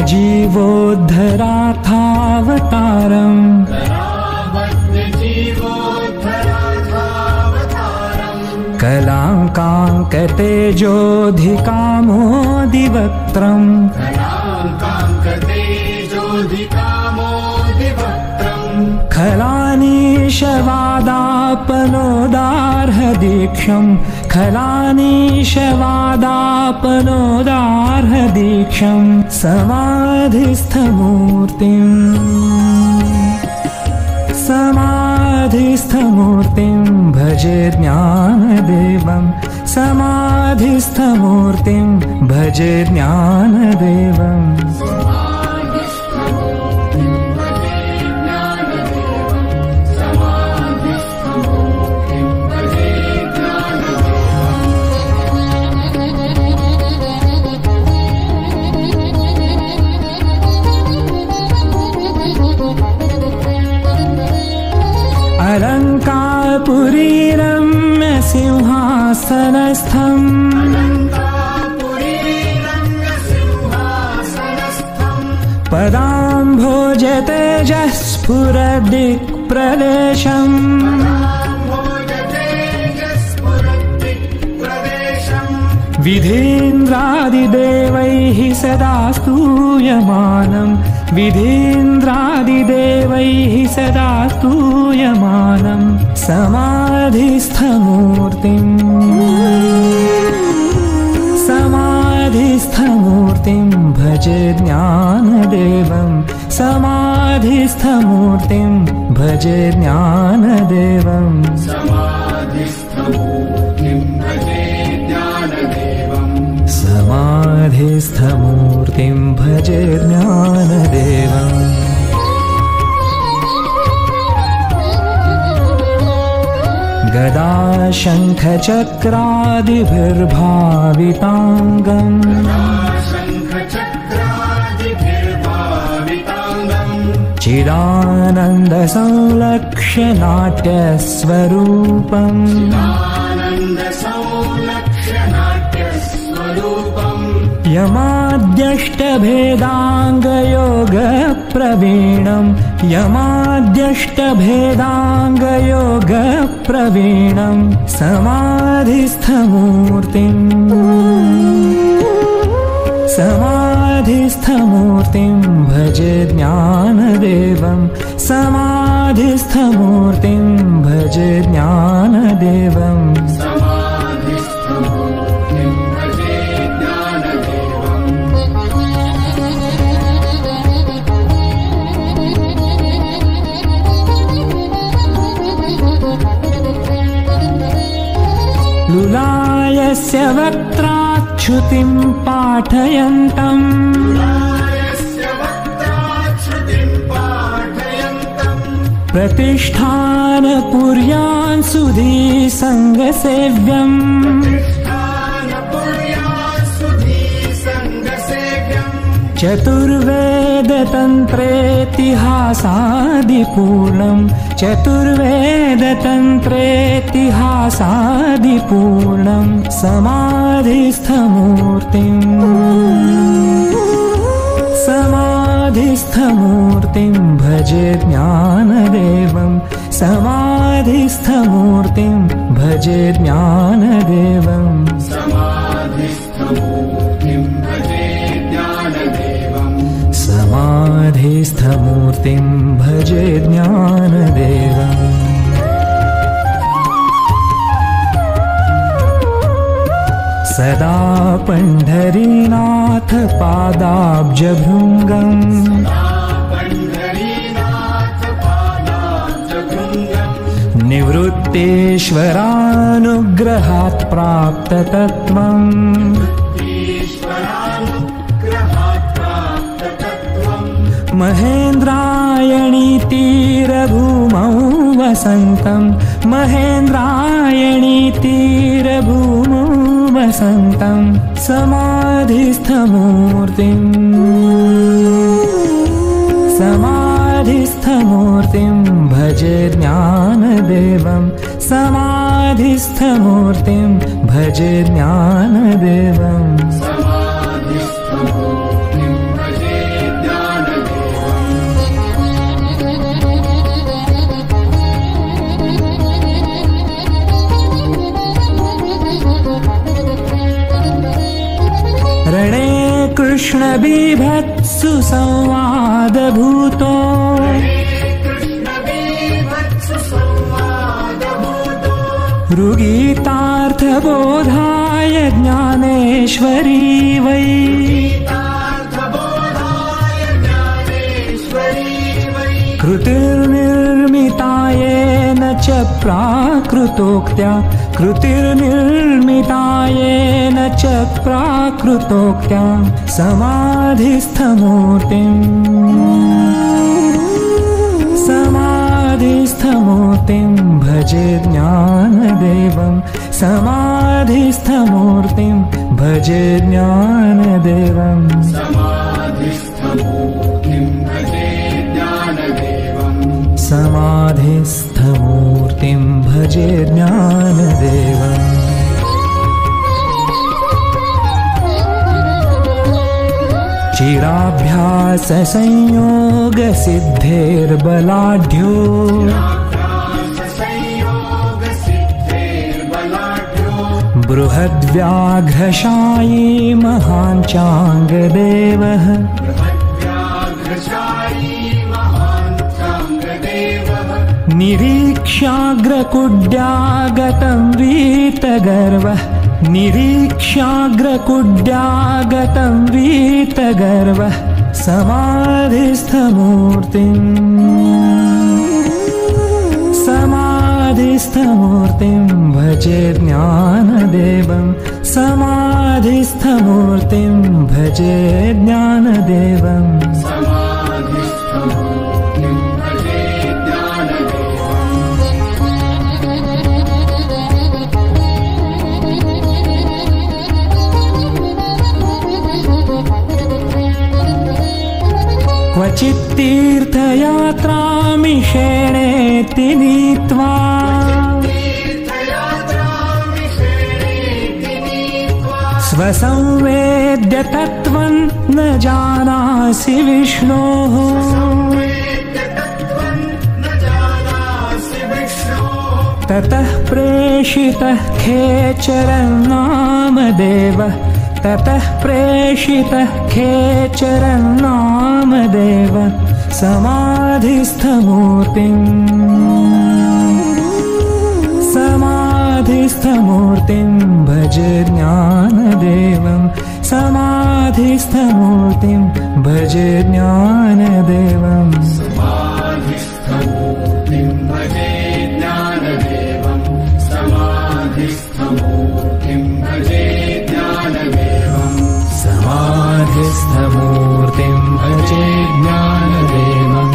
जीवोद्धरार्थावतारम् कलाङ्काङ्कतेजोऽधिकामोदिवक्त्रम् खलानीशवादापनोदार्हदीक्षम् खलानीशवादापनोदार्हदीक्षम् समाधिस्थमूर्तिं भजे ज्ञानदेवं समाधिस्थमूर्तिं भजे ज्ञानदेवम् अलङ्कारपुरीरम्य सिंहासनस्थम् पदाम्भोजतेजः स्फुरदिक्प्रदेशम् विधीन्द्रादिदेवैः सदा स्तूयमानम् विधीन्द्रादिदेवैः सदा स्तूयमानम् समाधिस्थमूर्तिं भजे ज्ञानदेवं समाधिस्थमूर्तिं भजे ज्ञानदेवम् समाधिस्थमूर्तिं भजे ज्ञानदेवम् गदा शङ्खचक्रादिभिर्भाविताङ्गम् चिदानन्दसंलक्ष्य नाट्यस्वरूपम् यमाद्यष्टभेदाङ्गयोगप्रवीणम् यमाद्यष्टभेदाङ्गयोगप्रवीणम् समाधिस्थमूर्तिं भजे ज्ञानदेवं समाधिस्थमूर्तिं भजे ज्ञानदेवम् लुलायस्य वक्त्राच्छ्रुतिं पाठयन्तम् प्रतिष्ठानपुर्यान् सुधीसङ्गसेव्यम् चतुर्वेदतन्त्रेतिहासादिपूर्णम् चतुर्वेदतन्त्रेतिहासादिपूर्णम् समाधिस्थमूर्तिं भजे ज्ञानदेवं समाधिस्थमूर्तिं भजे ज्ञानदेवम् समाधिस्थमूर्तिं भजे ज्ञानदेवम् सदा पंढरीनाथ पादाब्जभृङ्गम् निवृत्तेश्वरानुग्रहात् प्राप्ततत्त्वम् महेन्द्रायणी तीरभूमौ वसन्तं महेन्द्रायणी तीरभूमौ वसन्तं समाधिस्थमूर्तिं भजे ज्ञानदेवं समाधिस्थमूर्तिं भजे ज्ञानदेवम् बीभत्सु संवादभूतो ऋगीतार्थबोधाय ज्ञानेश्वरी वै कृतिर्निर्मितायेन च प्राकृतोक्त्या कृतिर्निर्मितायेन च प्राकृतोक्त्या समाधिस्थमूर्तिं भजे ज्ञानदेवं समाधिस्थमूर्तिं भजे ज्ञानदेवं समाधिस्थमूर्तिं भजे ज्ञानदेवम् चिराभ्याससंयोगसिद्धेर्बलाढ्यो बृहद्व्याघ्रशायी महाञ्चाङ्गदेवः निरीक्ष्याग्रकुड्यागतं वीतगर्वः निरीक्ष्याग्रकुड्यागतं वीतगर्वः समाधिस्थमूर्तिं भजे ज्ञानदेवं समाधिस्थमूर्तिं भजे ज्ञानदेवं क्वचित्तीर्थयात्रामिषेणेति नीत्वा स्वसंवेद्य तत्त्वं न जानासि विष्णोः ततः प्रेषितः खेचरं नामदेवः ततः प्रेषितः खेचरं नामदेवः समाधिस्थमूर्तिं भजे ज्ञानदेवं समाधिस्थमूर्तिं भजे ज्ञानदेवं समाधिस्थमूर्तिं भजे ज्ञानदेवं समाधिस्थमूर्तिं भजे ज्ञानदेवं समाधिस्थमूर्तिं भजे ज्ञानदेवं